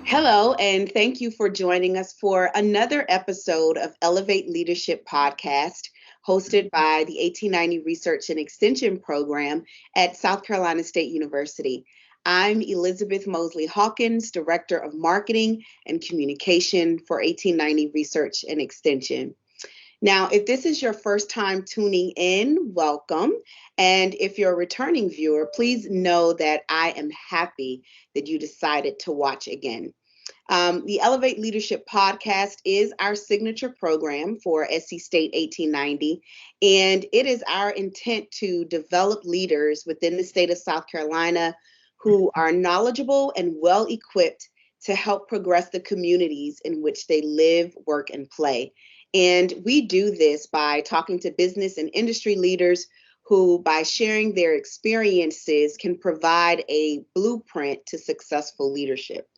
Hello, and thank you for joining us for another episode of Elevate Leadership Podcast, hosted by the 1890 Research and Extension Program at South Carolina State University. I'm Elizabeth Mosley Hawkins, Director of Marketing and Communication for 1890 Research and Extension. Now, if this is your first time tuning in, welcome. And if you're a returning viewer, please know that I am happy that you decided to watch again. The Elevate Leadership Podcast is our signature program for SC State 1890, and it is our intent to develop leaders within the state of South Carolina who are knowledgeable and well equipped to help progress the communities in which they live, work, and play. And we do this by talking to business and industry leaders who, by sharing their experiences, can provide a blueprint to successful leadership.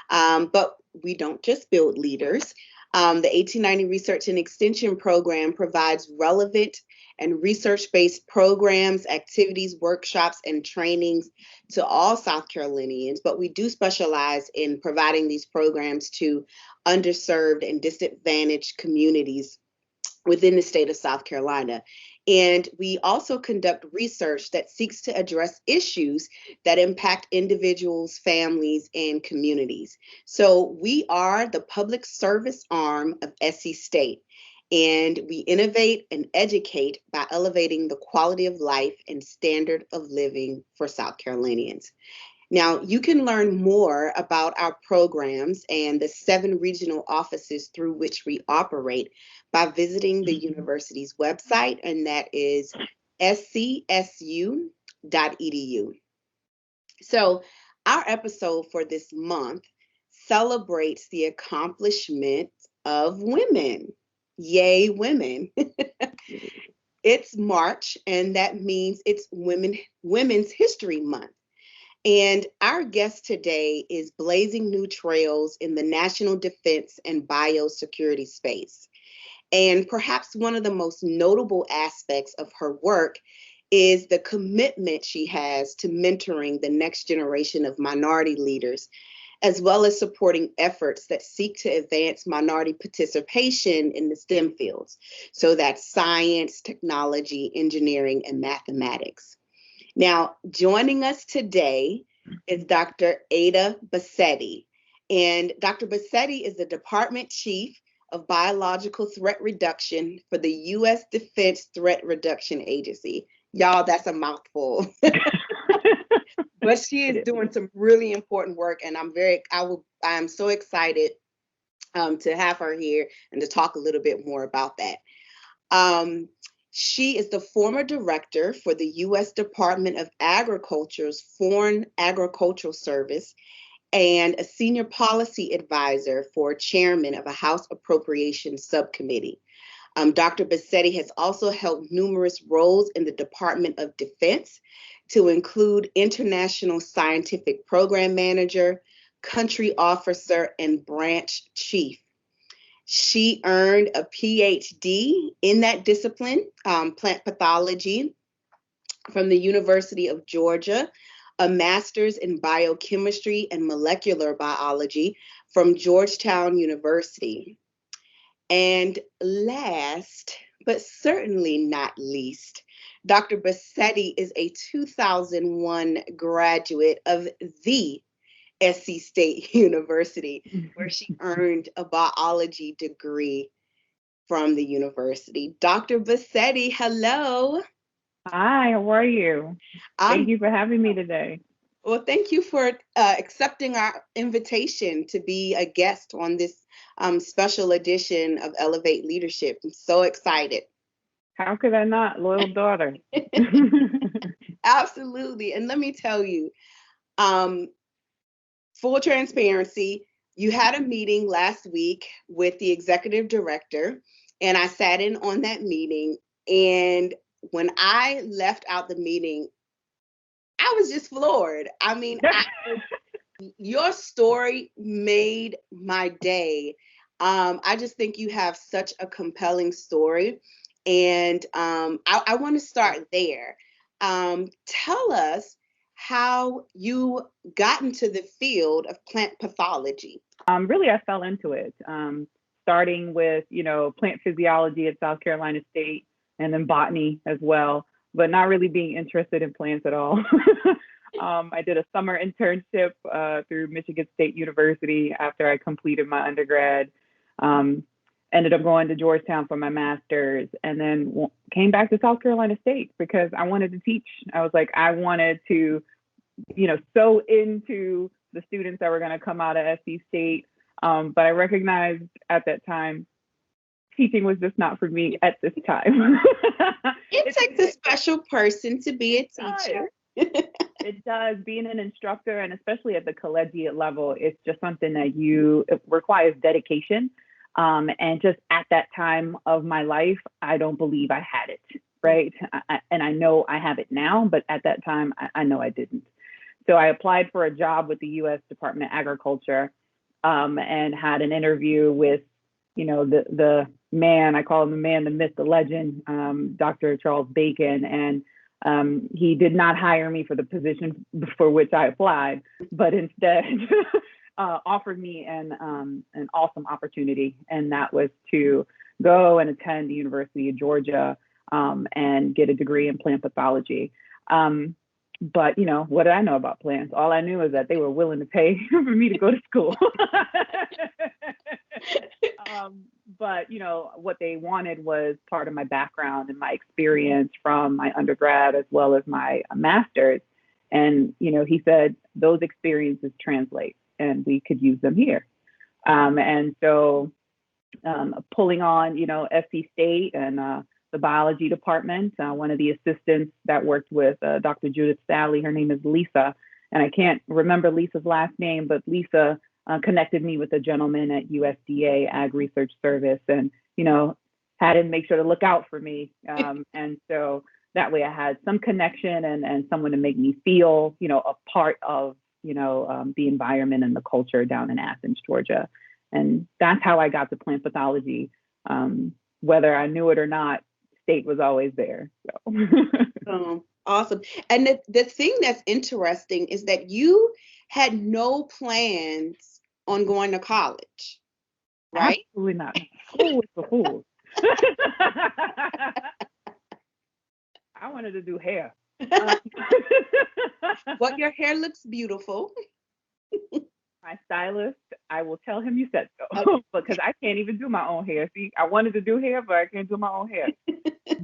But we don't just build leaders. The 1890 Research and Extension Program provides relevant and research-based programs, activities, workshops, and trainings to all South Carolinians, but we do specialize in providing these programs to underserved and disadvantaged communities within the state of South Carolina. And we also conduct research that seeks to address issues that impact individuals, families, and communities. So we are the public service arm of SC State, and we innovate and educate by elevating the quality of life and standard of living for South Carolinians. Now, you can learn more about our programs and the 7 regional offices through which we operate by visiting the university's website, and that is scsu.edu. So, our episode for this month celebrates the accomplishment of women. Yay, women. It's March, and that means it's Women's History Month. And our guest today is blazing new trails in the national defense and biosecurity space. And perhaps one of the most notable aspects of her work is the commitment she has to mentoring the next generation of minority leaders, as well as supporting efforts that seek to advance minority participation in the STEM fields. So that's science, technology, engineering, and mathematics. Now, joining us today is Dr. Ada Bacetty. And Dr. Bacetty is the Department Chief of Biological Threat Reduction for the U.S. Defense Threat Reduction Agency. Y'all, that's a mouthful. But she is doing some really important work, and I'm so excited to have her here and to talk a little bit more about that. She is the former director for the U.S. Department of Agriculture's Foreign Agricultural Service and a senior policy advisor for chairman of a House Appropriations Subcommittee. Dr. Bacetty has also held numerous roles in the Department of Defense, to include International Scientific Program Manager, Country Officer, and Branch Chief. She earned a PhD in that discipline, plant pathology, from the University of Georgia, a master's in biochemistry and molecular biology from Georgetown University. And last, but certainly not least, Dr. Bacetty is a 2001 graduate of the SC State University, where she earned a biology degree from the university. Dr. Bacetty, hello. Hi, how are you? Thank you for having me today. Well, thank you for accepting our invitation to be a guest on this special edition of Elevate Leadership. I'm so excited. How could I not? Loyal daughter. Absolutely. And let me tell you, full transparency, you had a meeting last week with the executive director, and I sat in on that meeting. And when I left out the meeting, I was just floored. I mean, your story made my day. I just think you have such a compelling story. And I want to start there. Tell us, how you got into the field of plant pathology. Really, I fell into it, starting with, plant physiology at South Carolina State and then botany as well, but not really being interested in plants at all. I did a summer internship through Michigan State University after I completed my undergrad. Ended up going to Georgetown for my master's, and then came back to South Carolina State because I wanted to teach. I was like, I wanted to, so into the students that were going to come out of SC State. But I recognized at that time, teaching was just not for me at this time. It takes a special person to be a teacher. It does. Being an instructor, and especially at the collegiate level, it's just something that it requires dedication. And just at that time of my life, I don't believe I had it, right? And I know I have it now, but at that time, I know I didn't. So I applied for a job with the U.S. Department of Agriculture, and had an interview with, the man, I call him the man, the myth, the legend, Dr. Charles Bacon. And he did not hire me for the position for which I applied, but instead offered me an awesome opportunity. And that was to go and attend the University of Georgia and get a degree in plant pathology. But, what did I know about plants? All I knew is that they were willing to pay for me to go to school. But, what they wanted was part of my background and my experience from my undergrad as well as my master's. And, he said, those experiences translate and we could use them here. And so pulling on, SC State and the biology department, one of the assistants that worked with Dr. Judith Sally, her name is Lisa, and I can't remember Lisa's last name, but Lisa connected me with a gentleman at USDA Ag Research Service, and, had him make sure to look out for me. And so that way I had some connection and someone to make me feel, a part of, the environment and the culture down in Athens, Georgia. And that's how I got to plant pathology. Whether I knew it or not, State was always there. So. Awesome. And the thing that's interesting is that you had no plans on going to college, right? Absolutely not. School is for fools. I wanted to do hair. Well, your hair looks beautiful. My stylist, I will tell him you said so, because I can't even do my own hair. See, I wanted to do hair, but I can't do my own hair.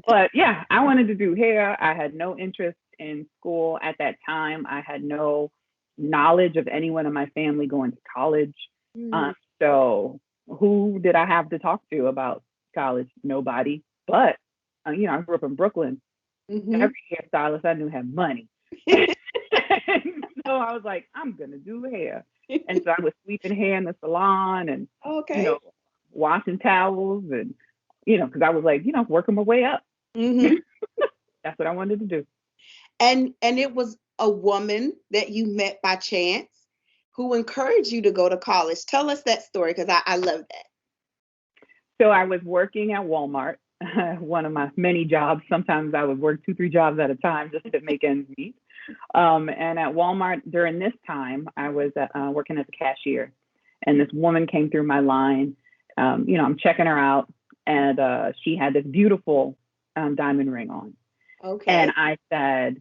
But yeah, I wanted to do hair. I had no interest in school at that time. I had no knowledge of anyone in my family going to college. So who did I have to talk to about college? Nobody. But, I grew up in Brooklyn. Every hairstylist I knew had money. So I was like, I'm going to do hair. And so I was sweeping hair in the salon and, washing towels and, because I was like, working my way up. That's what I wanted to do. And it was a woman that you met by chance who encouraged you to go to college. Tell us that story, because I love that. So I was working at Walmart, one of my many jobs. Sometimes I would work 2-3 jobs at a time just to make ends meet. And at Walmart during this time, I was working as a cashier, and this woman came through my line. I'm checking her out, and she had this beautiful diamond ring on. Okay. And I said,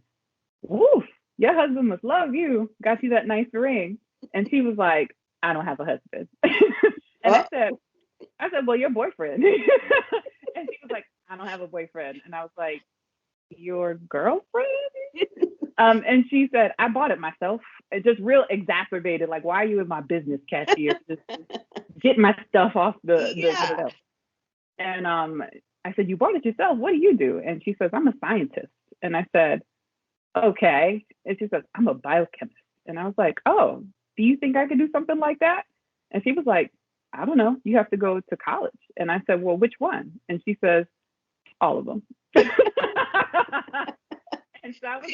"Woof, your husband must love you. Got you that nice ring." And she was like, "I don't have a husband." And I said, "Well, your boyfriend." And she was like, "I don't have a boyfriend." And I was like, "Your girlfriend?" And she said, "I bought it myself." It just real exacerbated. Like, why are you in my business, cashier? Just get my stuff off the shelf. And I said, "You bought it yourself. What do you do?" And she says, "I'm a scientist." And I said, "Okay." And she says, "I'm a biochemist." And I was like, "Oh, do you think I could do something like that?" And she was like, "I don't know. You have to go to college." And I said, "Well, which one?" And she says, "All of them." And so I was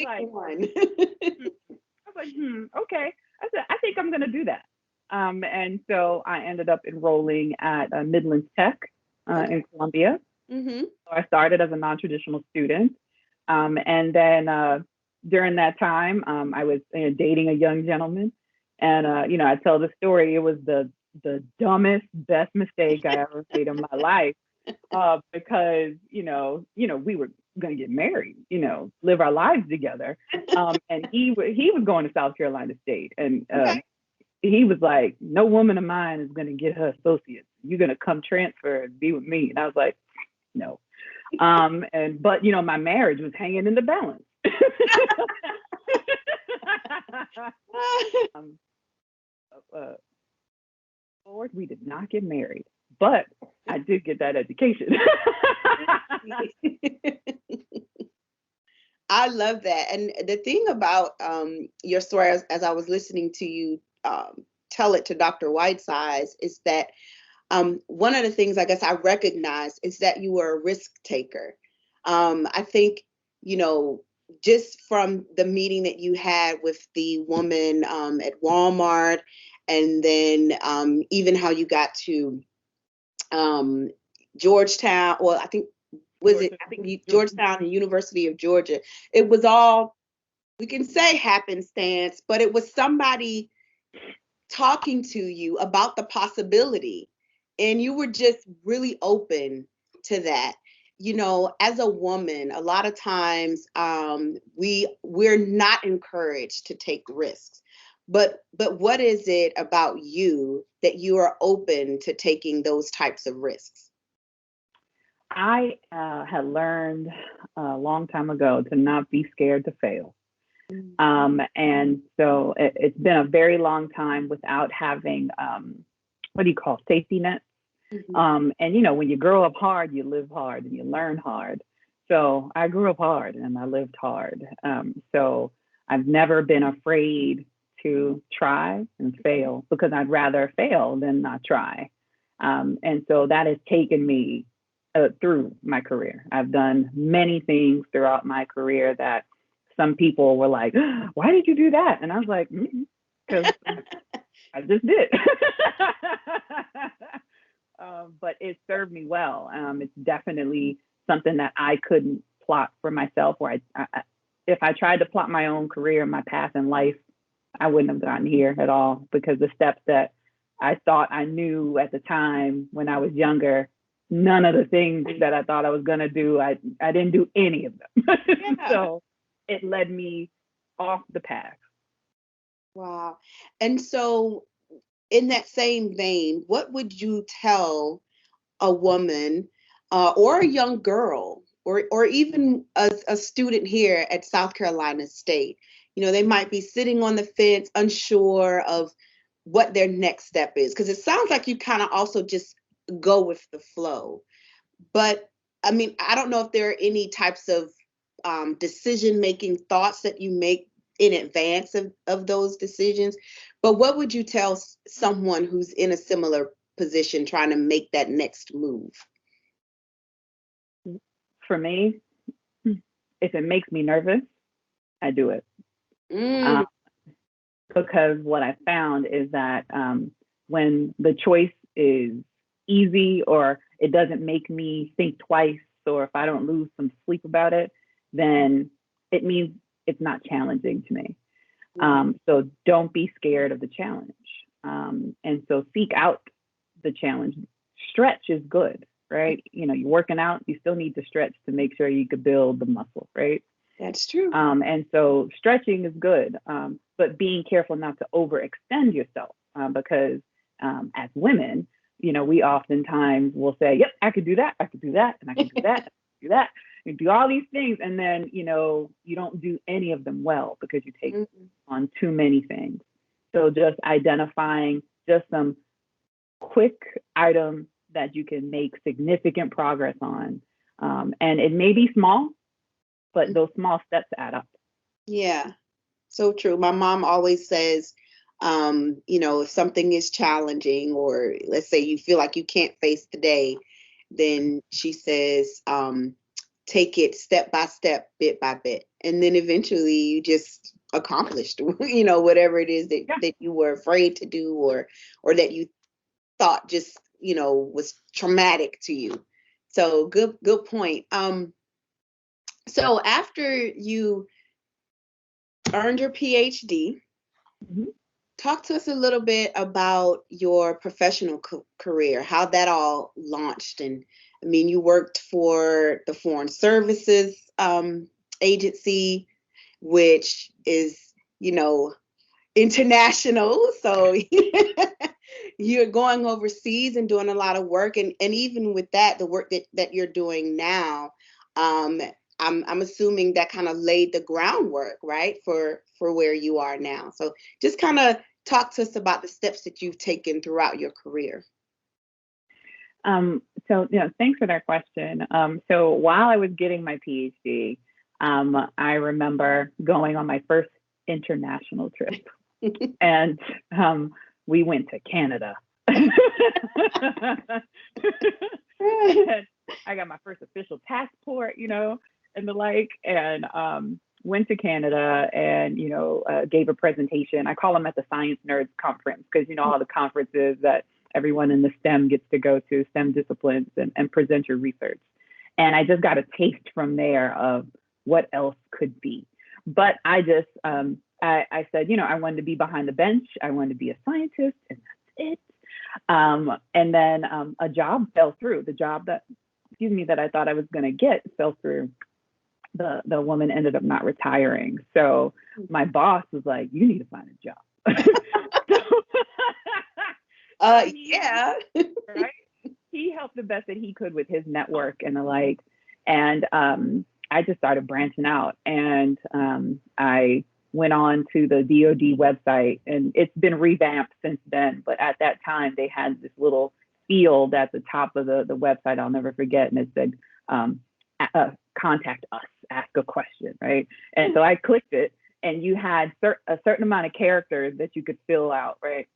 like, okay. I said, "I think I'm going to do that." And so I ended up enrolling at Midlands Tech in Columbia. So I started as a non-traditional student. And then during that time. I was dating a young gentleman, and I tell the story. It was the dumbest, best mistake I ever made in my life, because we were going to get married, live our lives together, and he was going to South Carolina State, and Okay. he was like, "No woman of mine is going to get her associates. You're going to come transfer and be with me." And I was like, "No." But my marriage was hanging in the balance. um, Lord, we did not get married, but I did get that education. I love that. And the thing about your story, as I was listening to you tell it to Dr. Whitesides, is that one of the things I guess I recognize is that you were a risk taker. I think, just from the meeting that you had with the woman at Walmart, and then even how you got to Georgetown, well, I think Georgetown and University of Georgia. It was all, we can say happenstance, but it was somebody talking to you about the possibility, and you were just really open to that. As a woman, a lot of times we're not encouraged to take risks. But what is it about you that you are open to taking those types of risks? I had learned a long time ago to not be scared to fail. And so it's been a very long time without having, what do you call, safety nets. And, when you grow up hard, you live hard and you learn hard. So I grew up hard and I lived hard. So I've never been afraid to try and fail, because I'd rather fail than not try. And so that has taken me through my career. I've done many things throughout my career that some people were like, "Why did you do that?" And I was like, "Because I just did." But it served me well. It's definitely something that I couldn't plot for myself, or if I tried to plot my own career, my path in life, I wouldn't have gotten here at all, because the steps that I thought I knew at the time when I was younger, none of the things that I thought I was going to do, I didn't do any of them. Yeah. So it led me off the path. Wow. And so, in that same vein, what would you tell a woman or a young girl, or even a student here at South Carolina State? They might be sitting on the fence, unsure of what their next step is, because it sounds like you kind of also just go with the flow. But I mean, I don't know if there are any types of decision-making thoughts that you make in advance of those decisions. But what would you tell someone who's in a similar position trying to make that next move? For me, if it makes me nervous, I do it. Because what I found is that when the choice is easy, or it doesn't make me think twice, or if I don't lose some sleep about it, then it means it's not challenging to me. So don't be scared of the challenge. And so seek out the challenge. Stretch is good, right? You're working out, you still need to stretch to make sure you could build the muscle, right? That's true. And so stretching is good, but being careful not to overextend yourself, because as women, we oftentimes will say, "Yep, I could do that, I could do that, and I could do that, I could do that." You do all these things, and then you don't do any of them well, because you take on too many things. So just identifying just some quick items that you can make significant progress on, and it may be small, but those small steps add up. Yeah, so true. My mom always says, if something is challenging, or let's say you feel like you can't face the day, then she says, take it step by step, bit by bit. And then eventually you just accomplished, whatever it is that you were afraid to do, or that you thought just, was traumatic to you. So good point. So after you earned your PhD. Mm-hmm. Talk to us a little bit about your professional career, how that all launched. And I mean, you worked for the Foreign Services Agency, which is, international. So you're going overseas and doing a lot of work. And even with that, the work that you're doing now, I'm assuming that kind of laid the groundwork, right, for where you are now. So just kind of talk to us about the steps that you've taken throughout your career. So, thanks for that question. So while I was getting my PhD, I remember going on my first international trip, and we went to Canada. And I got my first official passport, and the like, and went to Canada and, gave a presentation. I call them at the Science Nerds Conference because, all the conferences that everyone in the STEM gets to go to, STEM disciplines, and present your research. And I just got a taste from there of what else could be. But I just, I said, I wanted to be behind the bench. I wanted to be a scientist, and that's it. And then a job fell through. The job that I thought I was going to get fell through. The woman ended up not retiring. So my boss was like, you need to find a job. Yeah. Right. He helped the best that he could with his network and the like. And I just started branching out, and I went on to the DoD website, and it's been revamped since then. But at that time, they had this little field at the top of the website I'll never forget. And it said, contact us, ask a question, right? And so I clicked it, and you had a certain amount of characters that you could fill out, right?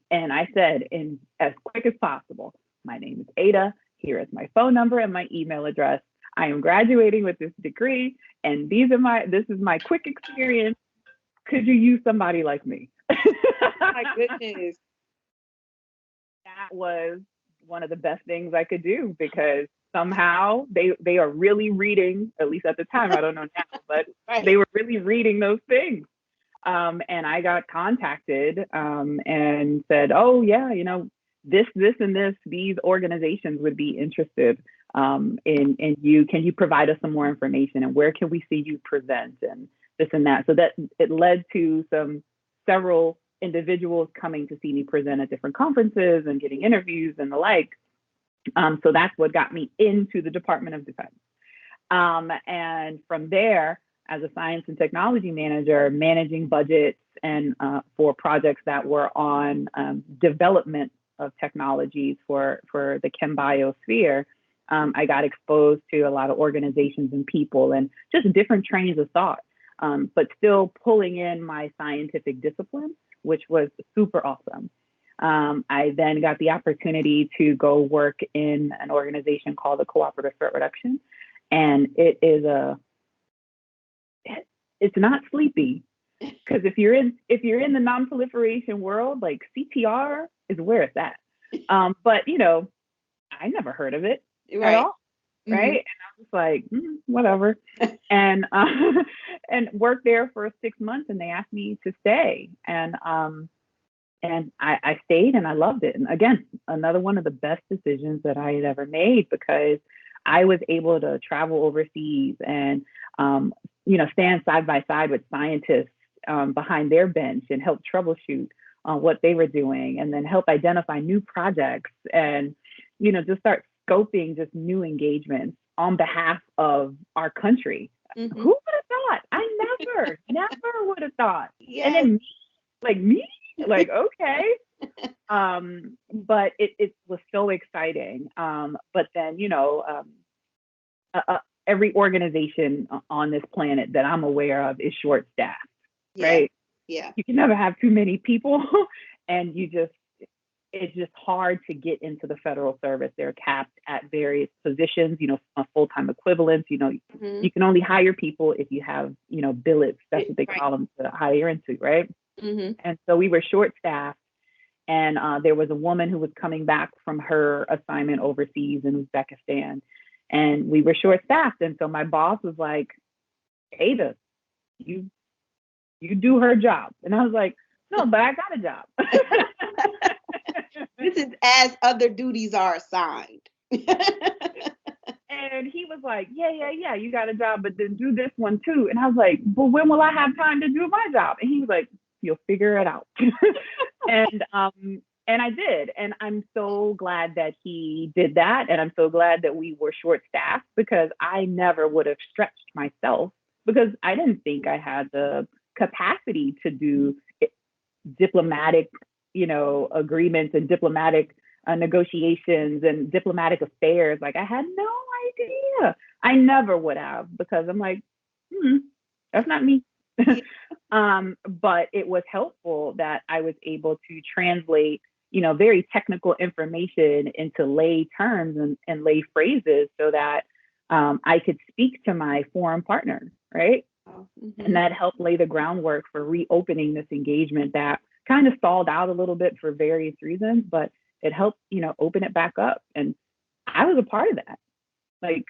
And I said, in as quick as possible, my name is Ada. Here is my phone number and my email address. I am graduating with this degree, and this is my quick experience. Could you use somebody like me? My goodness. That was one of the best things I could do, because somehow they are really reading, at least at the time, I don't know now, but right. They were really reading those things. And I got contacted and said, oh yeah, this and this, these organizations would be interested in you. Can you provide us some more information, and where can we see you present, and this and that? So that it led to several individuals coming to see me present at different conferences and getting interviews and the like. So that's what got me into the Department of Defense. And from there, as a science and technology manager, managing budgets and for projects that were on development of technologies for the chem biosphere, I got exposed to a lot of organizations and people and just different trains of thought, but still pulling in my scientific discipline, which was super awesome. I then got the opportunity to go work in an organization called the Cooperative Threat Reduction, and it's not sleepy, because if you're in the non-proliferation world, like CPR is where it's at. But I never heard of it at all, right? And I was like, whatever, and worked there for 6 months, and they asked me to stay, and I stayed, and I loved it. And again, another one of the best decisions that I had ever made, because I was able to travel overseas and stand side by side with scientists behind their bench and help troubleshoot what they were doing, and then help identify new projects, and just start scoping just new engagements on behalf of our country. Mm-hmm. Who would have thought? I never would have thought. Yes. And then me, okay. But it was so exciting. But then, every organization on this planet that I'm aware of is short-staffed, right? Yeah. You can never have too many people, and it's just hard to get into the federal service. They're capped at various positions, full-time equivalents. Mm-hmm. You can only hire people if you have, billets. That's what they call them, to hire into, right? Mm-hmm. And so we were short-staffed, and there was a woman who was coming back from her assignment overseas in Uzbekistan, and we were short-staffed. And so my boss was like, Ada, you You do her job. And I was like, no, but I got a job. This is as other duties are assigned. And he was like, yeah, you got a job, but then do this one too. And I was like, but when will I have time to do my job? And he was like, you'll figure it out. And I did. And I'm so glad that he did that. And I'm so glad that we were short staffed, because I never would have stretched myself, because I didn't think I had the capacity to do diplomatic, agreements and diplomatic negotiations and diplomatic affairs. Like, I had no idea. I never would have, because I'm like, that's not me. But it was helpful that I was able to translate, very technical information into lay terms and lay phrases, so that I could speak to my foreign partner, right? And that helped lay the groundwork for reopening this engagement that kind of stalled out a little bit for various reasons, but it helped, open it back up. And I was a part of that. Like,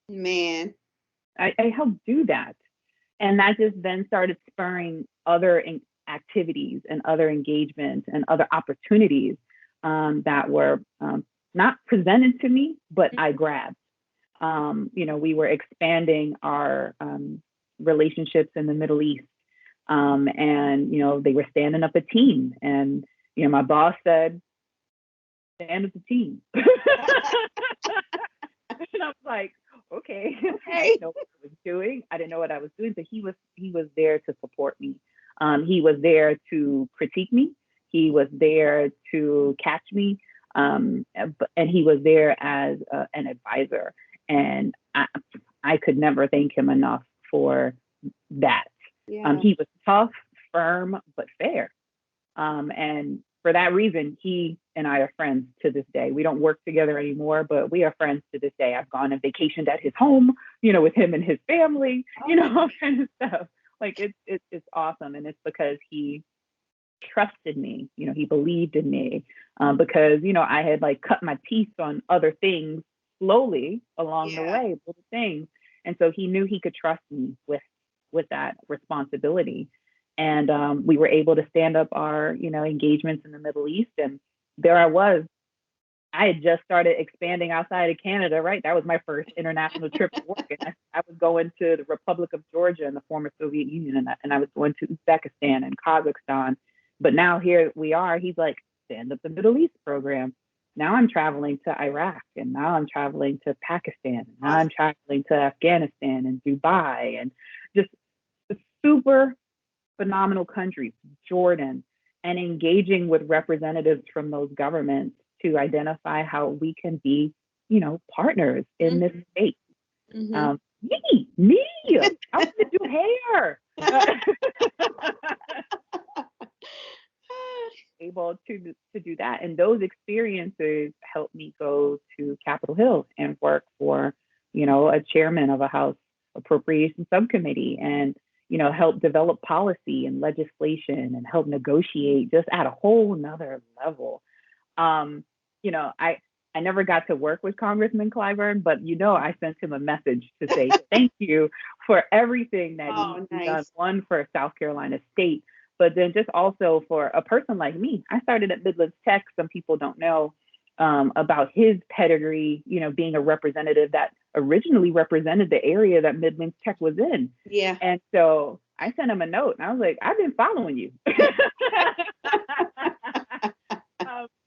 man, I helped do that. And that just then started spurring other activities and other engagements and other opportunities that were not presented to me, but I grabbed. We were expanding our relationships in the Middle East. And, they were standing up a team. And, my boss said, stand up the team. And I was like, okay. I didn't know what I was doing. I didn't know what I was doing. So he was there to support me. He was there to critique me. He was there to catch me. And he was there as an advisor. And I could never thank him enough for that. Yeah. He was tough, firm, but fair. And for that reason, he and I are friends to this day. We don't work together anymore, but we are friends to this day. I've gone and vacationed at his home, with him and his family, all kinds of stuff. Like, it's awesome. And it's because he trusted me, he believed in me, because, I had like cut my teeth on other things slowly along the way, little things. And so he knew he could trust me with that responsibility. And we were able to stand up our, engagements in the Middle East. And there I had just started expanding outside of Canada, right? That was my first international trip to work. And I was going to the Republic of Georgia in the former Soviet Union, and I was going to Uzbekistan and Kazakhstan. But now here we are, he's like, stand up the Middle East program. Now I'm traveling to Iraq, and now I'm traveling to Pakistan, and now I'm traveling to Afghanistan and Dubai, and just super phenomenal countries, Jordan, and engaging with representatives from those governments to identify how we can be, partners in this space. Me, I want to do hair. Able to do that. And those experiences helped me go to Capitol Hill and work for, a chairman of a House Appropriations Subcommittee, and help develop policy and legislation and help negotiate just at a whole nother level. I never got to work with Congressman Clyburn, but I sent him a message to say thank you for everything that he's done, one for South Carolina State, but then just also for a person like me. I started at Midlands Tech. Some people don't know about his pedigree, being a representative that originally represented the area that Midlands Tech was in. Yeah. And so I sent him a note, and I was like, I've been following you.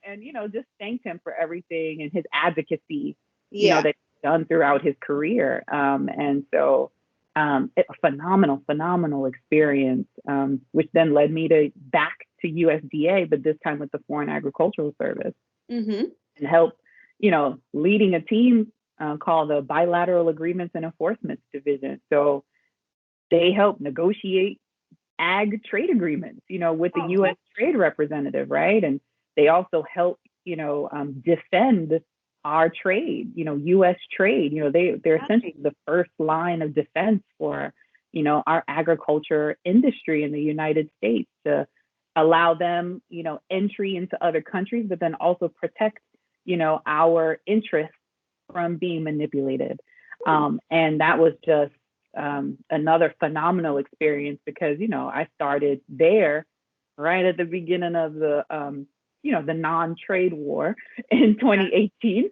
And, just thanked him for everything and his advocacy, that he's done throughout his career. And so a phenomenal experience, which then led me back to USDA, but this time with the Foreign Agricultural Service, and help, leading a team called the Bilateral Agreements and Enforcements Division. So they help negotiate ag trade agreements, with the U.S. trade representative, right? And they also help, defend our trade, U.S. trade. They're essentially the first line of defense for, our agriculture industry in the United States, to allow them, entry into other countries, but then also protect, our interests from being manipulated. And that was just another phenomenal experience because, I started there right at the beginning of the, the non-trade war in 2018.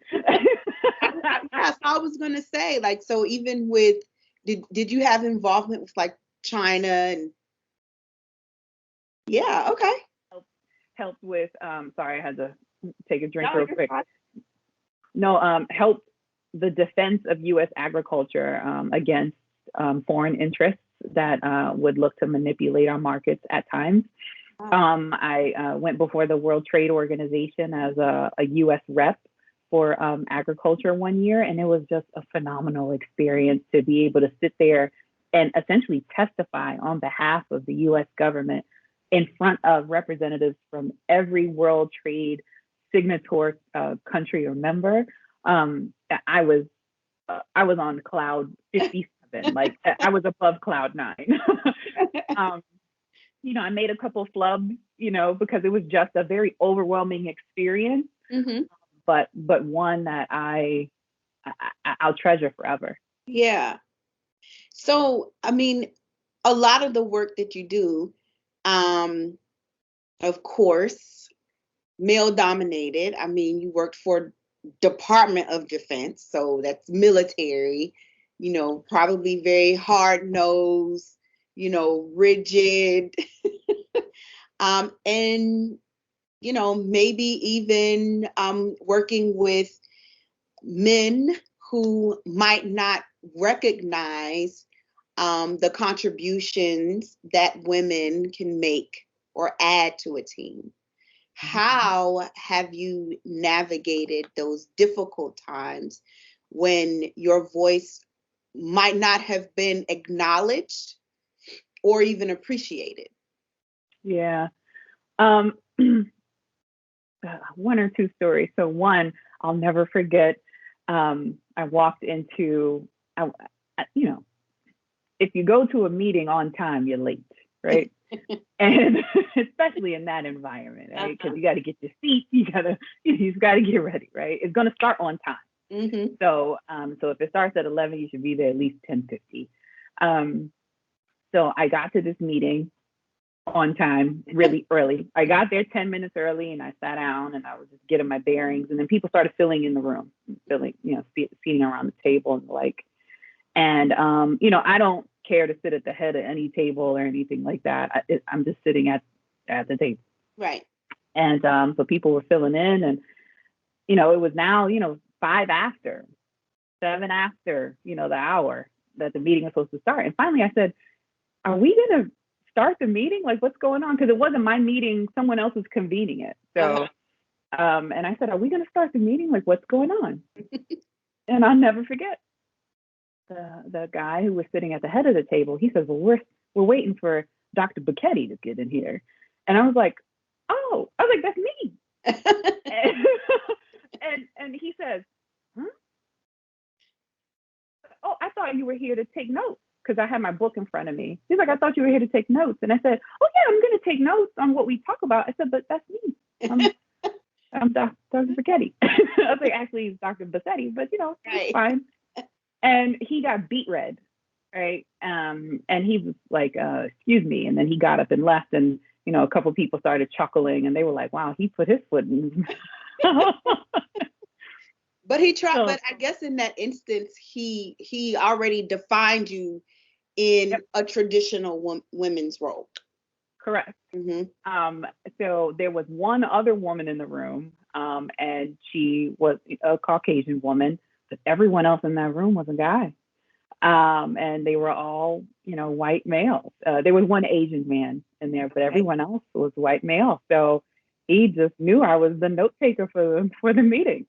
Yes, I was going to say, like, so even with, did you have involvement with like China and, yeah, okay. Helped with, sorry, I had to take a drink real quick. No, helped the defense of U.S. agriculture against foreign interests that would look to manipulate our markets at times. I went before the World Trade Organization as a U.S. rep for agriculture one year, and it was just a phenomenal experience to be able to sit there and essentially testify on behalf of the U.S. government in front of representatives from every World Trade signatory country or member. I was on cloud 57, like I was above cloud 9. I made a couple flubs, because it was just a very overwhelming experience, but one that I'll treasure forever. Yeah. So, I mean, a lot of the work that you do, of course, male dominated. I mean, you worked for Department of Defense, so that's military, probably very hard nosed, rigid, and maybe even working with men who might not recognize the contributions that women can make or add to a team. How have you navigated those difficult times when your voice might not have been acknowledged or even appreciated? Yeah. One or two stories. So one, I'll never forget. I walked into, if you go to a meeting on time, you're late, right? And especially in that environment, right? Because you got to get your seat, you've got to get ready, right? It's going to start on time. So if it starts at 11, you should be there at least 10:50. So I got to this meeting on time, really early. I got there 10 minutes early, and I sat down, and I was just getting my bearings. And then people started filling in the room, seating around the table and the like. And I don't care to sit at the head of any table or anything like that. I'm just sitting at the table. Right. And so people were filling in, and it was now 5 after, 7 after the hour that the meeting was supposed to start. And finally I said, are we gonna start the meeting? Like, what's going on? Because it wasn't my meeting, someone else was convening it. So and I said, are we gonna start the meeting? Like, what's going on? And I'll never forget the guy who was sitting at the head of the table. He says, well, we're waiting for Dr. Bacetty to get in here. And I was like, that's me. and he says, oh, I thought you were here to take notes, because I had my book in front of me. He's like, I thought you were here to take notes. And I said, oh yeah, I'm going to take notes on what we talk about. I said, but that's me. I'm Dr. Bacetty. I was like, actually, it's Dr. Bacetty, but right. It's fine. And he got beet red, right? And he was like, excuse me. And then he got up and left, and a couple of people started chuckling, and they were like, wow, he put his foot in. But he tried. But I guess in that instance, he already defined you in a traditional women's role. Correct. So there was one other woman in the room, and she was a Caucasian woman, but everyone else in that room was a guy. And they were all, white males. There was one Asian man in there, but everyone else was white male. So he just knew I was the note taker for the meeting.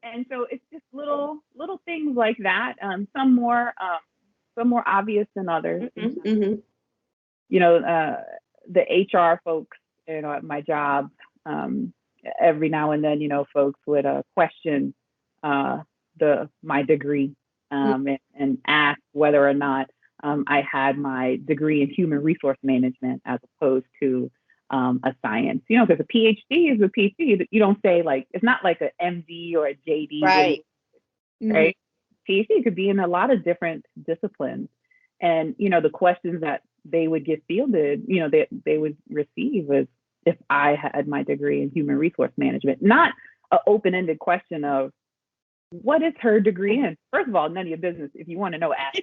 And so it's just little things like that. Some more obvious than others. The HR folks, at my job, every now and then, folks would question my degree and ask whether or not I had my degree in human resource management as opposed to a science. Because a PhD is a PhD. You don't say, like, it's not like an MD or a JD. Right. right? PhD could be in a lot of different disciplines. And, the questions that they would get fielded, they would receive as if I had my degree in human resource management, not an open-ended question of what is her degree in? First of all, none of your business. If you want to know, ask.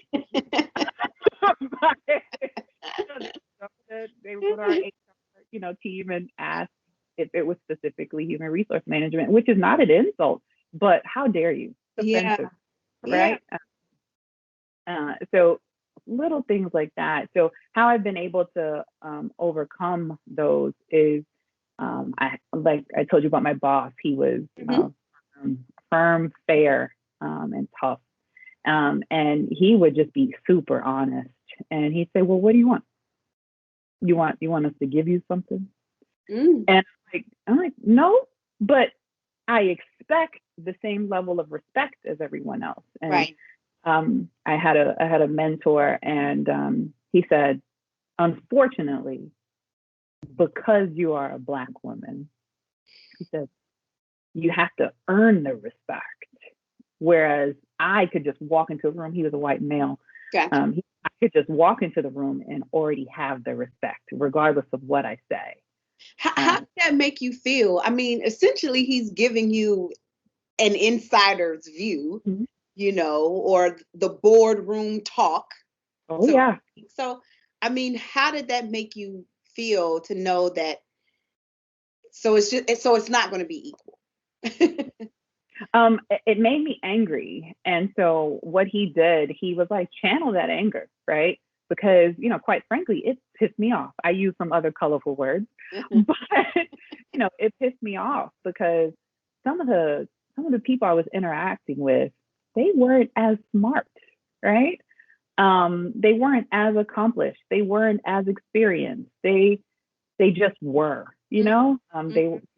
They would go to our HR, team and ask if it was specifically human resource management, which is not an insult, but how dare you? It's offensive, right? So little things like that. So how I've been able to overcome those is, I told you about my boss. He was firm, fair, and tough. And he would just be super honest. And he'd say, well, what do you want? You want us to give you something? And I'm like, no, but I expect the same level of respect as everyone else. And I had a mentor, and he said, unfortunately, because you are a Black woman, he said, you have to earn the respect. Whereas I could just walk into a room. He was a white male. I could just walk into the room and already have the respect, regardless of what I say. How did that make you feel? I mean, essentially, he's giving you an insider's view, or the boardroom talk. So, I mean, how did that make you feel to know that? So it's not going to be equal. It made me angry. And so what he did, he was like, channel that anger, right? Because, quite frankly, it pissed me off. I use some other colorful words, but, it pissed me off because some of the people I was interacting with, they weren't as smart, right? They weren't as accomplished. They weren't as experienced. They just were, they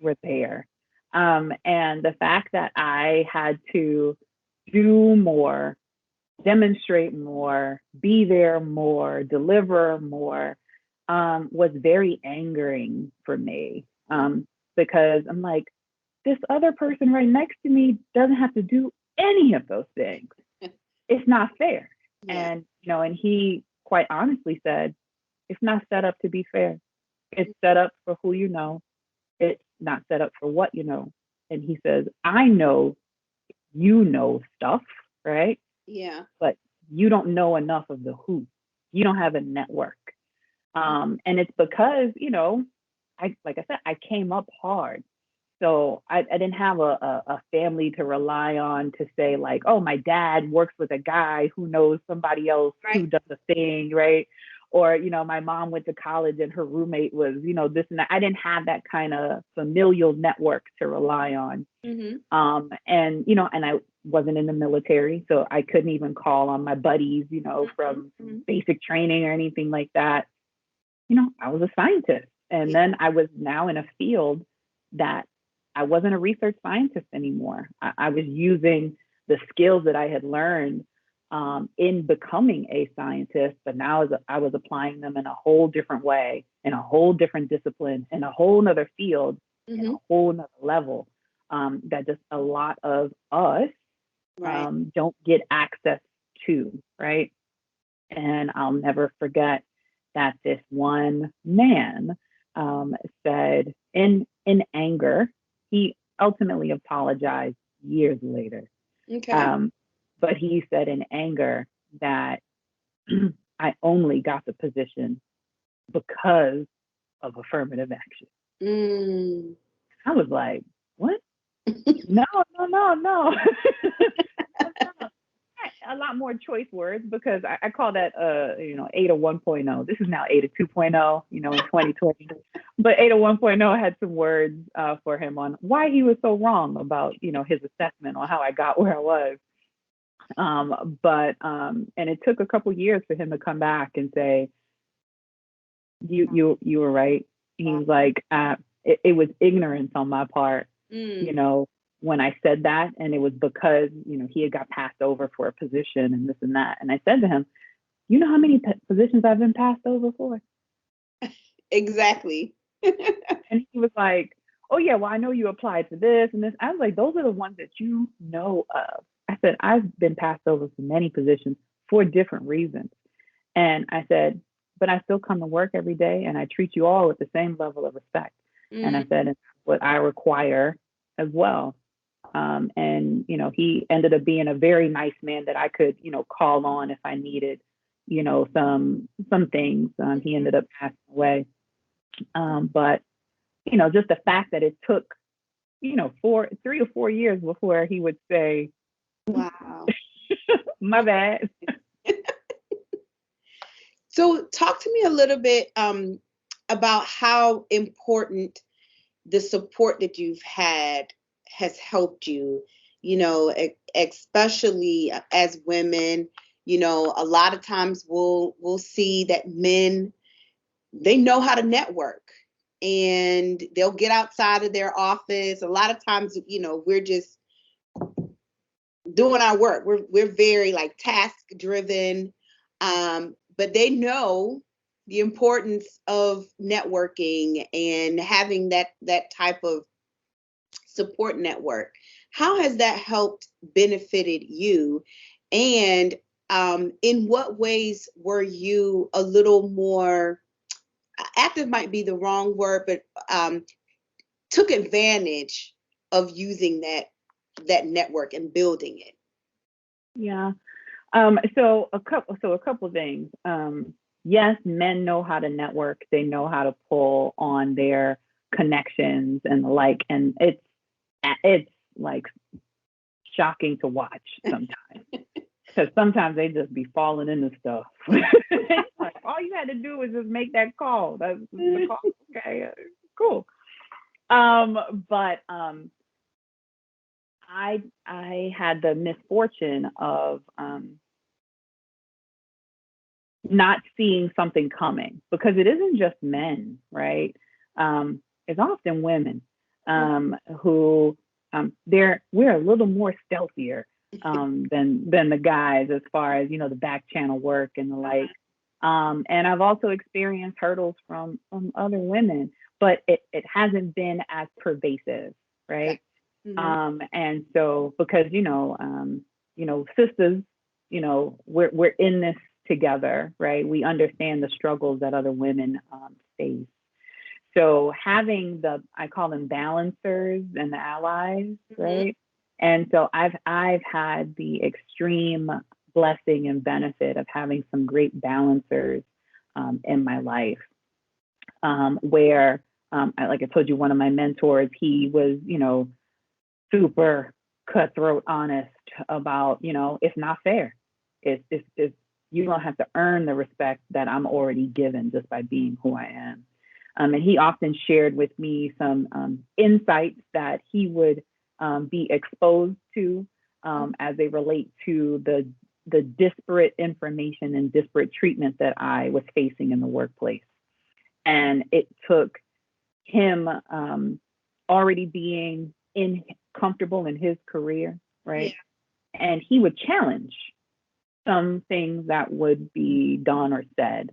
were there. And the fact that I had to do more, demonstrate more, be there more, deliver more, was very angering for me. Because I'm like, this other person right next to me doesn't have to do any of those things. It's not fair. And, and he quite honestly said, it's not set up to be fair. It's set up for who you know. It's not set up for what you know. And he says, I know you know stuff, right? Yeah. But you don't know enough of the who. You don't have a network. And it's because, like I said, I came up hard. So I didn't have a family to rely on to say like, oh, my dad works with a guy who knows somebody else who does a thing, right? Or, my mom went to college and her roommate was, this and that. I didn't have that kind of familial network to rely on. And I wasn't in the military, so I couldn't even call on my buddies, from basic training or anything like that. I was a scientist. And then I was now in a field that I wasn't a research scientist anymore. I was using the skills that I had learned in becoming a scientist, but now I was applying them in a whole different way, in a whole different discipline, in a whole nother field, in a whole nother level, that just a lot of us don't get access to, right? And I'll never forget that this one man said in anger, he ultimately apologized years later. But he said in anger that I only got the position because of affirmative action. I was like, what? No. A lot more choice words because I call that, Ada 1.0. This is now Ada 2.0, in 2020. But Ada 1.0 had some words for him on why he was so wrong about, his assessment on how I got where I was. And it took a couple years for him to come back and say, you were right. He was like, it was ignorance on my part, when I said that, and it was because, he had got passed over for a position and this and that. And I said to him, you know how many positions I've been passed over for? Exactly. And he was like, oh yeah, well, I know you applied for this and this. I was like, those are the ones that you know of. I I said, I've been passed over for many positions for different reasons. And I said, but I still come to work every day and I treat you all with the same level of respect. And I said, and that's what I require as well. And, he ended up being a very nice man that I could, call on if I needed, some things. He ended up passing away. But, just the fact that it took, 3 or 4 years before he would say, Wow. my bad. So talk to me a little bit about how important the support that you've had has helped you, especially as women. A lot of times we'll see that men, they know how to network and they'll get outside of their office. A lot of times, we're just doing our work. We're very like task driven, but they know the importance of networking and having that type of support network. How has that helped benefited you? And in what ways were you a little more active, might be the wrong word, but took advantage of using that network and building it? Yeah. So a couple things. Yes, men know how to network. They know how to pull on their connections and the like, and it's like shocking to watch sometimes. Because sometimes they just be falling into stuff. Like, all you had to do was just make that call. That's the call. Okay, cool. But I had the misfortune of not seeing something coming, because it isn't just men, right? It's often women who we're a little more stealthier than the guys as far as the back channel work and the like. And I've also experienced hurdles from other women, but it hasn't been as pervasive, right? Mm-hmm. And so because sisters, we're in this together, right? We understand the struggles that other women face. So having I call them balancers and the allies, right? And so I've had the extreme blessing and benefit of having some great balancers in my life, where, like I told you, one of my mentors, he was, super cutthroat honest about, it's not fair. It's you don't have to earn the respect that I'm already given just by being who I am. And he often shared with me some insights that he would be exposed to as they relate to the disparate information and disparate treatment that I was facing in the workplace. And it took him already being comfortable in his career, right? Yeah. And he would challenge some things that would be done or said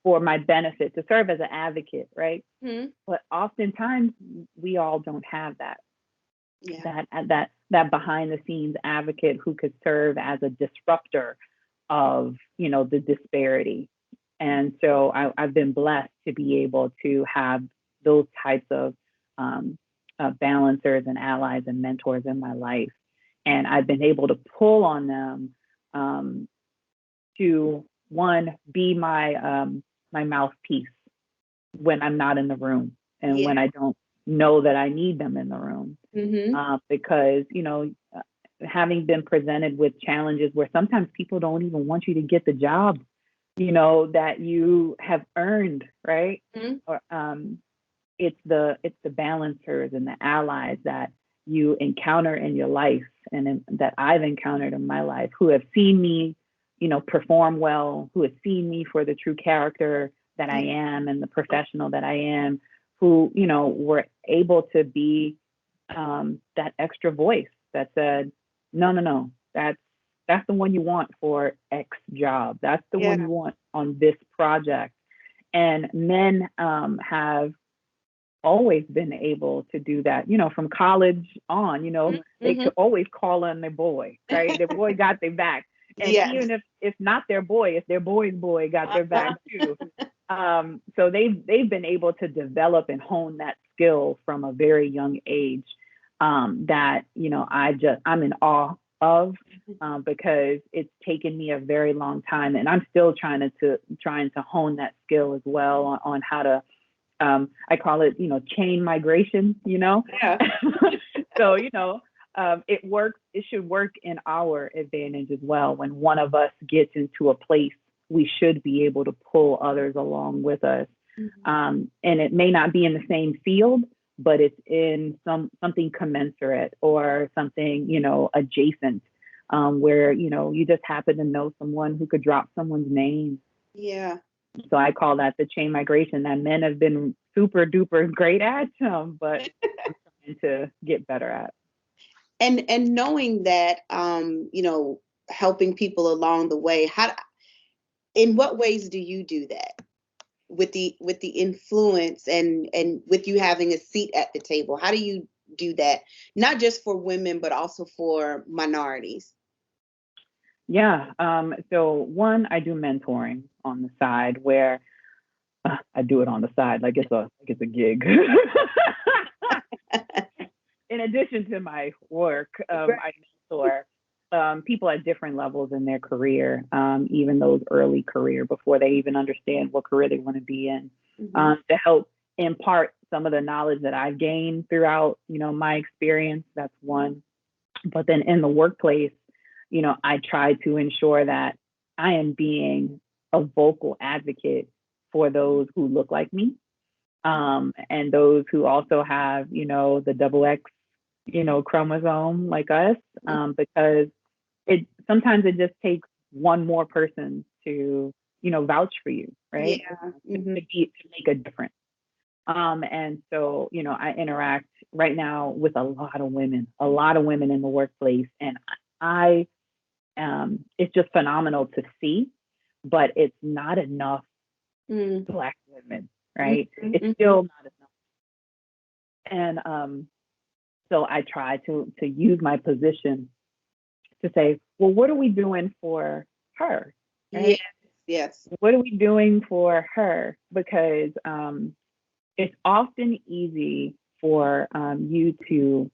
for my benefit, to serve as an advocate, right? Mm-hmm. But oftentimes we all don't have that. Yeah. That behind the scenes advocate who could serve as a disruptor of the disparity. And so I've been blessed to be able to have those types of balancers and allies and mentors in my life. And I've been able to pull on them to, one, be my mouthpiece when I'm not in the room and when I don't know that I need them in the room. Mm-hmm. Because, having been presented with challenges where sometimes people don't even want you to get the job, that you have earned, right? Mm-hmm. Or it's the balancers and the allies that you encounter in your life and that I've encountered in my life, who have seen me, perform well, who have seen me for the true character that I am and the professional that I am, who, were able to be that extra voice that said, no, that's the one you want for X job. That's the one you want on this project. And men have always been able to do that, from college on, they could always call on their boy, right? Their boy got their back. And Yes. even if it's not their boy, if their boy's boy got their back too. So they've been able to develop and hone that skill from a very young age, that, I'm in awe of, because it's taken me a very long time, and I'm still trying to hone that skill as well on how to, I call it, chain migration, Yeah. So, it should work in our advantage as well. When one of us gets into a place, we should be able to pull others along with us. And it may not be in the same field, but it's in something commensurate or something, adjacent, where, you just happen to know someone who could drop someone's name. Yeah. So I call that the chain migration that men have been super duper great at, but I'm trying to get better at. And knowing that, helping people along the way, in what ways do you do that with the influence and with you having a seat at the table? How do you do that, not just for women but also for minorities? Yeah. So one, I do mentoring on the side, where I do it on the side like it's a gig. In addition to my work, I mentor people at different levels in their career, even those early career, before they even understand what career they want to be in, to help impart some of the knowledge that I've gained throughout, my experience. That's one. But then in the workplace, I try to ensure that I am being a vocal advocate for those who look like me, and those who also have, the double X, chromosome like us, because sometimes it just takes one more person to, vouch for you, right? Yeah. To make a difference. And so, I interact right now with a lot of women in the workplace, and it's just phenomenal to see, but it's not enough Black women, right? It's still not enough. And so I try to use my position to say, well, what are we doing for her? Right? Yes. What are we doing for her? Because it's often easy for you to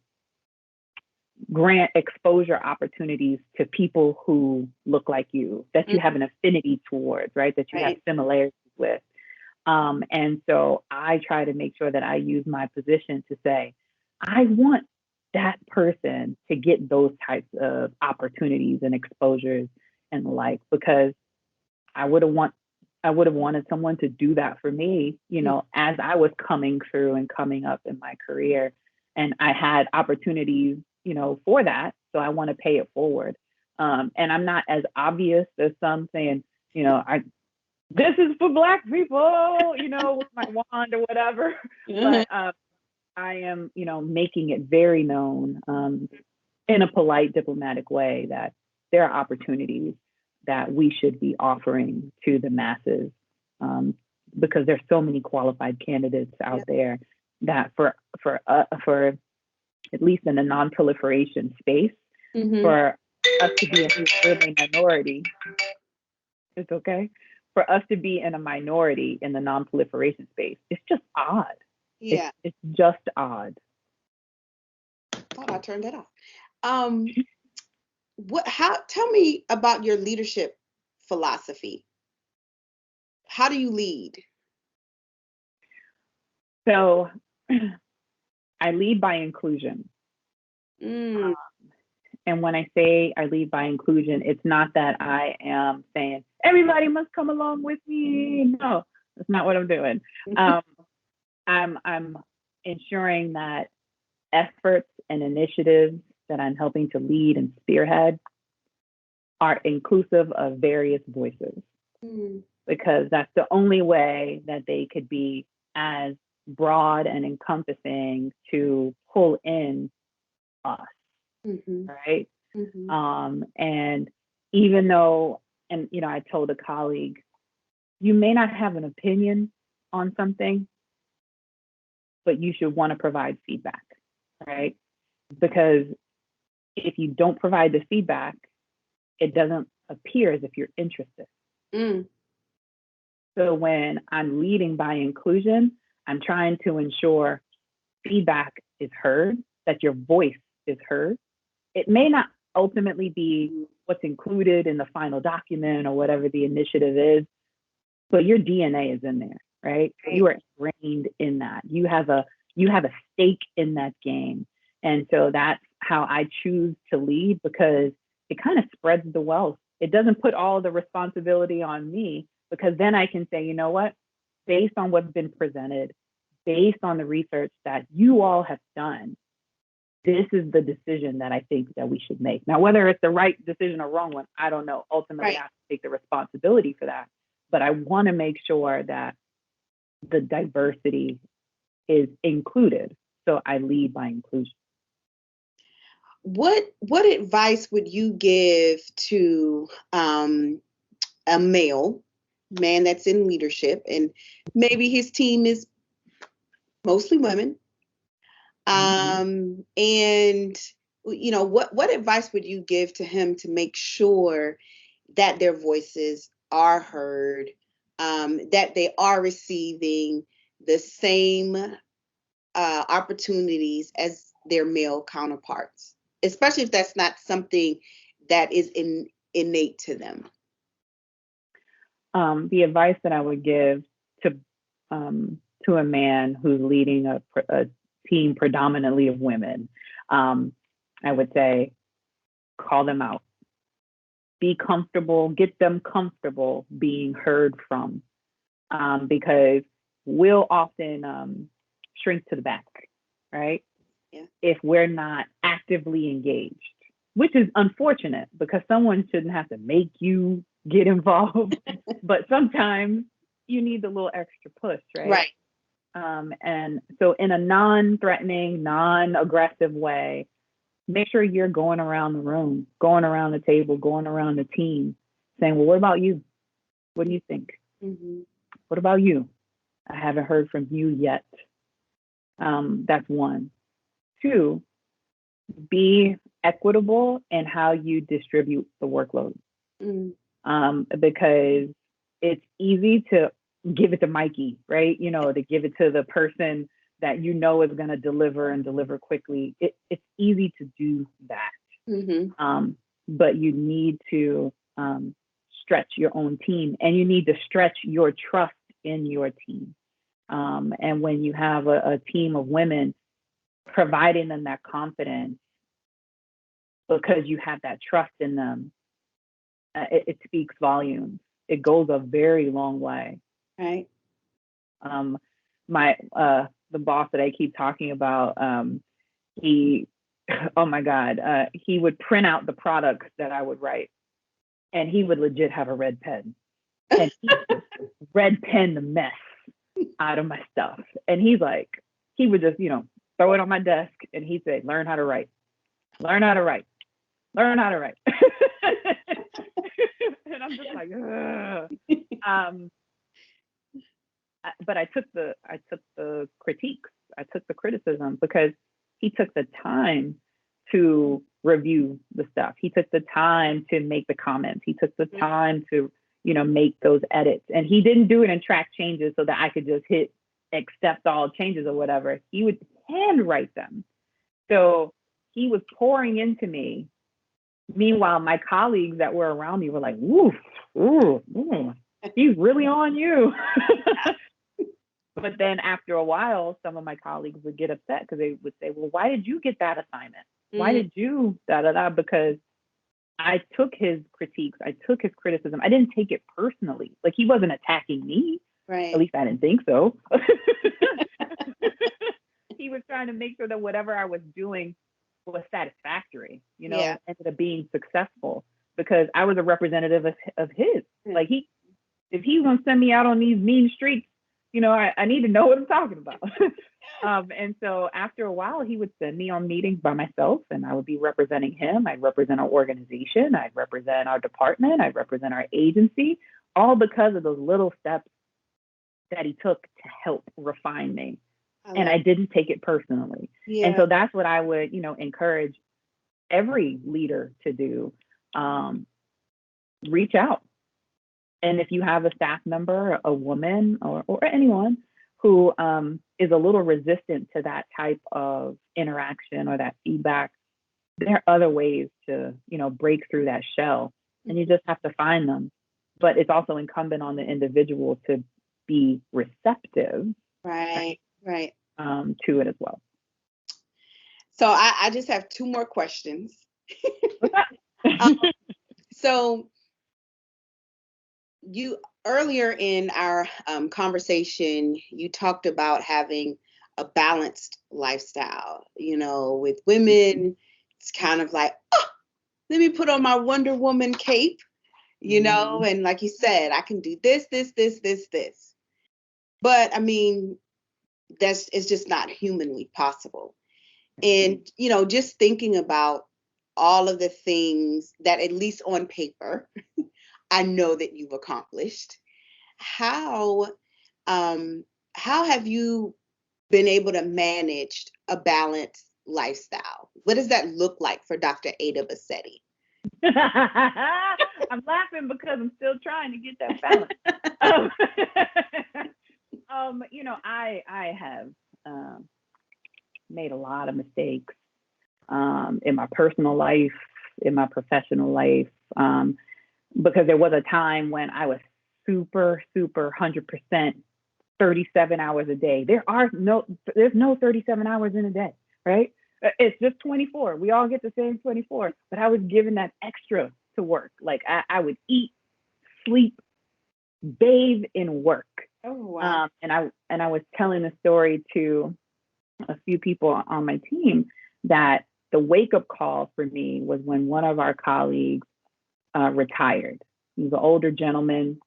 grant exposure opportunities to people who look like you, that you have an affinity towards, right? That you have similarities with. And so I try to make sure that I use my position to say, I want that person to get those types of opportunities and exposures and the like, because I would have wanted someone to do that for me, as I was coming through and coming up in my career, and I had opportunities, for that. So I want to pay it forward. And I'm not as obvious as some saying, this is for Black people, with my wand or whatever. But I am, making it very known, in a polite, diplomatic way, that there are opportunities that we should be offering to the masses, because there's so many qualified candidates out there that for at least in the non-proliferation space, for us to be a minority, it's okay. For us to be in a minority in the non-proliferation space, it's just odd. Yeah. It's just odd. Thought I turned that off. Tell me about your leadership philosophy. How do you lead? So I lead by inclusion. And when I say I lead by inclusion, it's not that I am saying everybody must come along with me. No, that's not what I'm doing. I'm ensuring that efforts and initiatives that I'm helping to lead and spearhead are inclusive of various voices, because that's the only way that they could be as broad and encompassing to pull in us, right? And even though, and I told a colleague, you may not have an opinion on something, but you should want to provide feedback, right? Because if you don't provide the feedback, it doesn't appear as if you're interested. Mm. So when I'm leading by inclusion, I'm trying to ensure feedback is heard, that your voice is heard. It may not ultimately be what's included in the final document or whatever the initiative is, but your DNA is in there, right? You are ingrained in that. You have a stake in that game. And so that's how I choose to lead, because it kind of spreads the wealth. It doesn't put all the responsibility on me, because then I can say, you know what, based on what's been presented, based on the research that you all have done, this is the decision that I think that we should make. Now, whether it's the right decision or wrong one, I don't know. Ultimately, I have to take the responsibility for that. But I want to make sure that the diversity is included. So I lead by inclusion. What advice would you give to a man that's in leadership, and maybe his team is mostly women? And what advice would you give to him to make sure that their voices are heard, that they are receiving the same opportunities as their male counterparts, especially if that's not something that is innate to them? The advice that I would give to a man who's leading a team predominantly of women, I would say, call them out. Be comfortable, get them comfortable being heard from, because we'll often shrink to the back, right? Yeah. If we're not actively engaged, which is unfortunate, because someone shouldn't have to make you get involved, but sometimes you need a little extra push, right? Right. And so in a non-threatening, non-aggressive way, make sure you're going around the room, going around the table, going around the team, saying, well, what about you? What do you think? Mm-hmm. What about you? I haven't heard from you yet. That's one. Two, be equitable in how you distribute the workload. Because it's easy to give it to Mikey, right? To give it to the person that is going to deliver and deliver quickly. It's easy to do that. Mm-hmm. But you need to stretch your own team, and you need to stretch your trust in your team. And when you have a team of women, providing them that confidence because you have that trust in them, it speaks volumes. It goes a very long way. Right. The boss that I keep talking about, he, oh my God, he would print out the products that I would write, and he would legit have a red pen, and he would red pen the mess out of my stuff. And he would just, throw it on my desk, and he'd say, learn how to write, learn how to write, learn how to write. And I'm just like, ugh. But I took the critiques, I took the criticism, because he took the time to review the stuff. He took the time to make the comments. He took the time to, make those edits. And he didn't do it in track changes so that I could just hit accept all changes or whatever. He would handwrite them. So he was pouring into me. Meanwhile, my colleagues that were around me were like, ooh, he's really on you. But then after a while, some of my colleagues would get upset because they would say, well, why did you get that assignment? Why did you da-da-da? Because I took his critiques. I took his criticism. I didn't take it personally. Like, he wasn't attacking me. Right. At least I didn't think so. He was trying to make sure that whatever I was doing was satisfactory, ended up being successful, because I was a representative of his. Like, if he's going to send me out on these mean streets, I need to know what I'm talking about. And so after a while, he would send me on meetings by myself, and I would be representing him. I'd represent our organization. I'd represent our department. I'd represent our agency, all because of those little steps that he took to help refine me. and I didn't take it personally. Yeah. And so that's what I would, encourage every leader to do. Reach out. And if you have a staff member, a woman, or anyone who is a little resistant to that type of interaction or that feedback, there are other ways to, break through that shell, and you just have to find them. But it's also incumbent on the individual to be receptive, right, to it as well. So I just have two more questions. So you earlier in our conversation, you talked about having a balanced lifestyle. With women, it's kind of like, let me put on my Wonder Woman cape, and like you said, I can do this. But I mean, it's just not humanly possible. And, just thinking about all of the things that, at least on paper, I know that you've accomplished. How have you been able to manage a balanced lifestyle? What does that look like for Dr. Ada Bacetty? I'm laughing because I'm still trying to get that balance. I have made a lot of mistakes in my personal life, in my professional life, because there was a time when I was super 100% 37 hours a day. There's no 37 hours in a day, right? It's just 24. We all get the same 24, but I was given that extra to work. Like I would eat, sleep, bathe in work. Oh, wow. And I was telling a story to a few people on my team that the wake up call for me was when one of our colleagues retired. He was an older gentleman,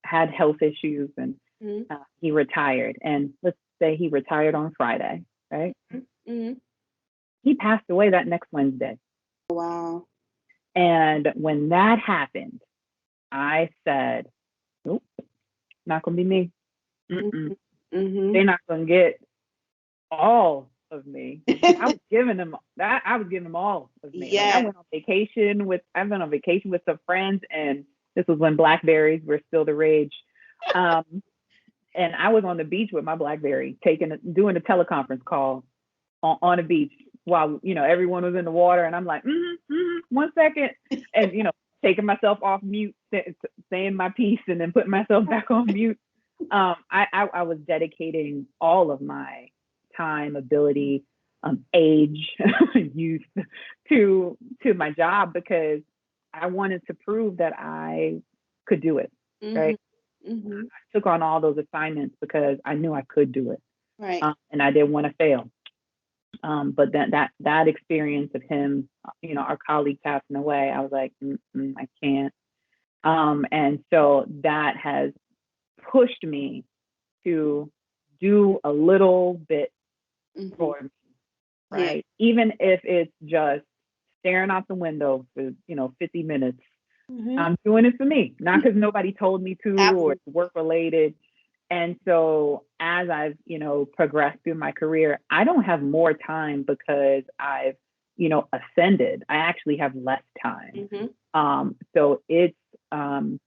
had health issues, and he retired. And let's say he retired on Friday, right? Mm-hmm. He passed away that next Wednesday. Wow. And when that happened, I said, nope, not going to be me. Mm-hmm. They're not going to get all of me. I was giving them all of me. Yeah. Like, I've been on vacation with some friends, and this was when Blackberries were still the rage. And I was on the beach with my Blackberry, doing a teleconference call on the beach while, everyone was in the water. And I'm like, 1 second. And, taking myself off mute, saying my piece, and then putting myself back on mute. I was dedicating all of my time, ability, age, youth to my job, because I wanted to prove that I could do it. Right. I took on all those assignments because I knew I could do it. Right. And I didn't want to fail. But that experience of him, our colleague passing away, I was like, I can't. And so that has pushed me to do a little bit for me, right? Yeah. Even if it's just staring out the window for 50 minutes. I'm doing it for me, not because nobody told me to. Absolutely. Or it's work related. And so as I've progressed through my career, I don't have more time because I've ascended. I actually have less time. So it's I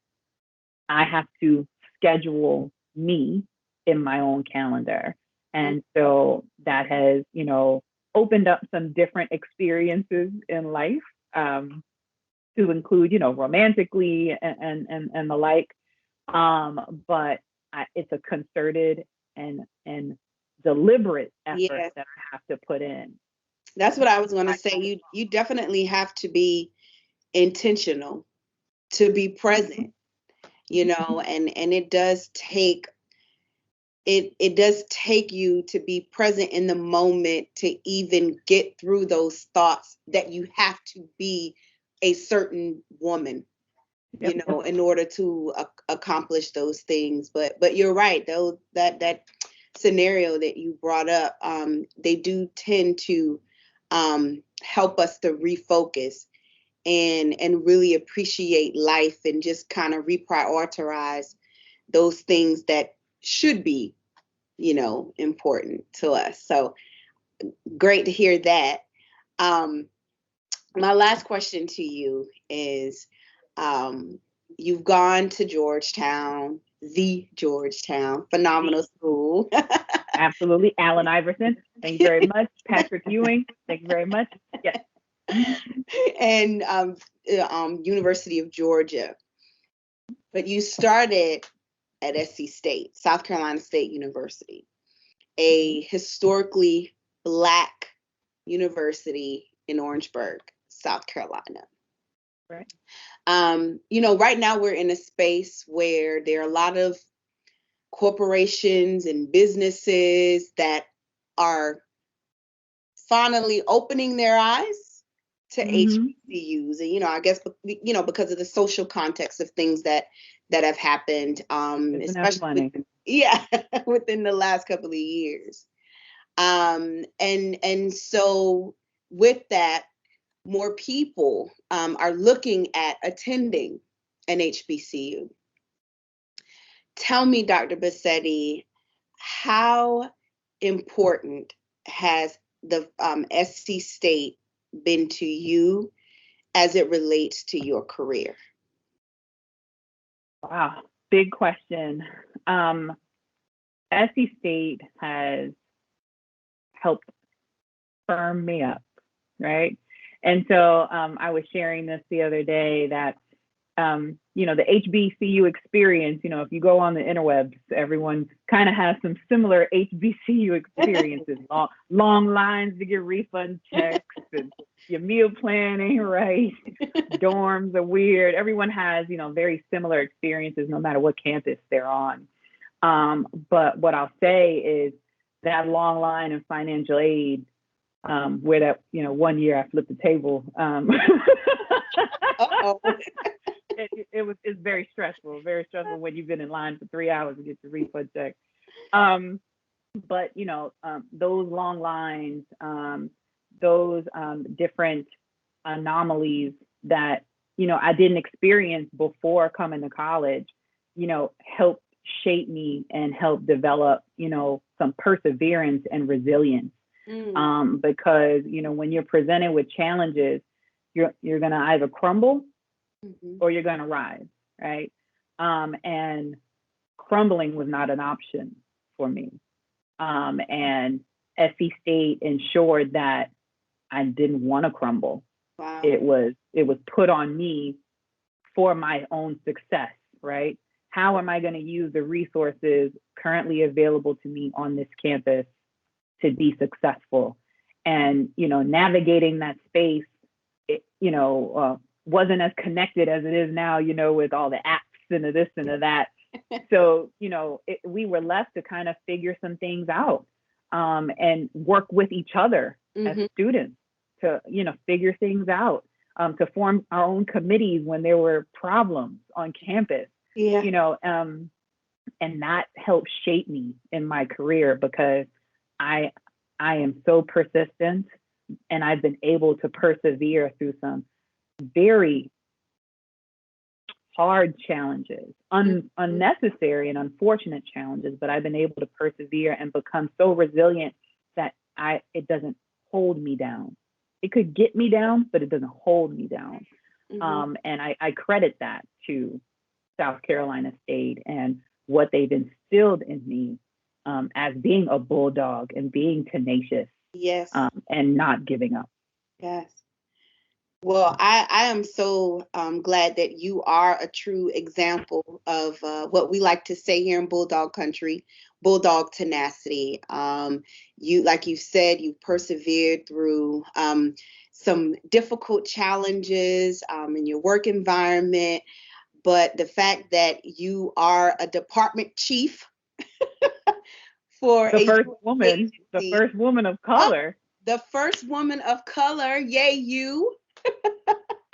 have to schedule me in my own calendar. And so that has, opened up some different experiences in life, to include, romantically and the like. But it's a concerted and deliberate effort that I have to put in. That's what I was going to say. You definitely have to be intentional to be present, and it does take you to be present in the moment to even get through those thoughts that you have to be a certain woman, in order to accomplish those things. But you're right, though, that scenario that you brought up, they do tend to help us to refocus and really appreciate life and just kind of reprioritize those things that should be important to us. So great to hear that. My last question to you is, you've gone to Georgetown, the Georgetown, phenomenal school. Absolutely. Allen Iverson. Thank you very much. Patrick Ewing. Thank you very much. Yes. And University of Georgia. But you started at SC State, South Carolina State University, a historically Black university in Orangeburg, South Carolina. Right. Right now we're in a space where there are a lot of corporations and businesses that are finally opening their eyes to HBCUs. And, I guess, because of the social context of things that have happened, especially within the last couple of years. And so with that, more people are looking at attending an HBCU. Tell me, Dr. Bacetty, how important has the SC State been to you as it relates to your career? Wow, big question. SC State has helped firm me up, right? And so I was sharing this the other day that, the HBCU experience, if you go on the interwebs, everyone kind of has some similar HBCU experiences, long lines to get refund checks, and your meal plan ain't right, dorms are weird. Everyone has, very similar experiences no matter what campus they're on. But what I'll say is that long line of financial aid, where that, 1 year I flipped the table. It's very stressful when you've been in line for 3 hours to get your refund check. But those long lines, those different anomalies that, I didn't experience before coming to college, helped shape me and help develop, some perseverance and resilience. Because, when you're presented with challenges, you're going to either crumble or you're going to rise, right? And crumbling was not an option for me. And SC State ensured that I didn't want to crumble. Wow. It was put on me for my own success, right? How am I going to use the resources currently available to me on this campus to be successful? And, navigating that space, wasn't as connected as it is now, with all the apps and the this and the that. So, we were left to kind of figure some things out and work with each other as students to, figure things out, to form our own committees when there were problems on campus. Yeah. And that helped shape me in my career because I am so persistent and I've been able to persevere through some very hard challenges, unnecessary and unfortunate challenges, but I've been able to persevere and become so resilient that it doesn't hold me down. It could get me down, but it doesn't hold me down. And I credit that to South Carolina State and what they've instilled in me as being a bulldog and being tenacious. Yes. And not giving up. Yes. Well, I am so glad that you are a true example of what we like to say here in Bulldog Country, bulldog tenacity. Like you said, you persevered through some difficult challenges in your work environment, but the fact that you are a department chief for the first woman of color. The first woman of color, yay you.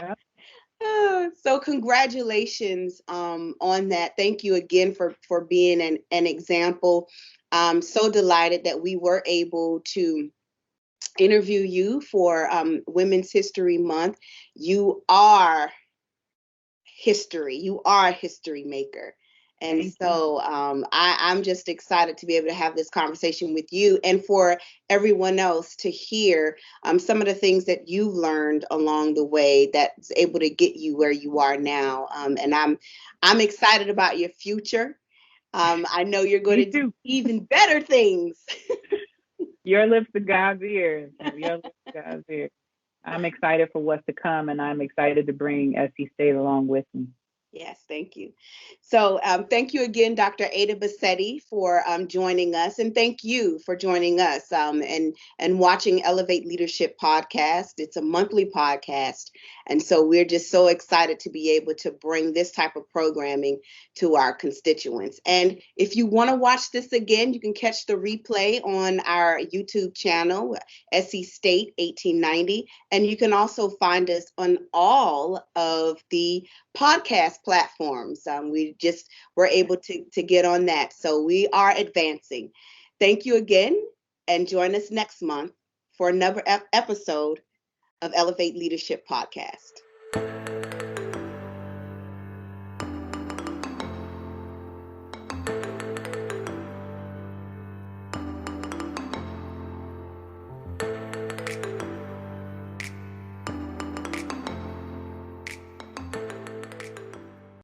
Yeah. So congratulations on that. Thank you again for being an example. I'm so delighted that we were able to interview you for Women's History Month. You are history. You are a history maker. And Thank you. so I'm just excited to be able to have this conversation with you and for everyone else to hear some of the things that you've learned along the way that's able to get you where you are now. And I'm excited about your future. I know you're going Me to do too. even better things. Your lips to God's ears. Your lips to God's ears. I'm excited for what's to come, and I'm excited to bring SC State along with me. Yes, thank you. So thank you again, Dr. Ada Bacetty, for joining us. And thank you for joining us and watching Elevate Leadership Podcast. It's a monthly podcast. And so we're just so excited to be able to bring this type of programming to our constituents. And if you want to watch this again, you can catch the replay on our YouTube channel, SC State 1890. And you can also find us on all of the podcast platforms. We just were able to get on that. So we are advancing. Thank you again, and join us next month for another episode of Elevate Leadership Podcast.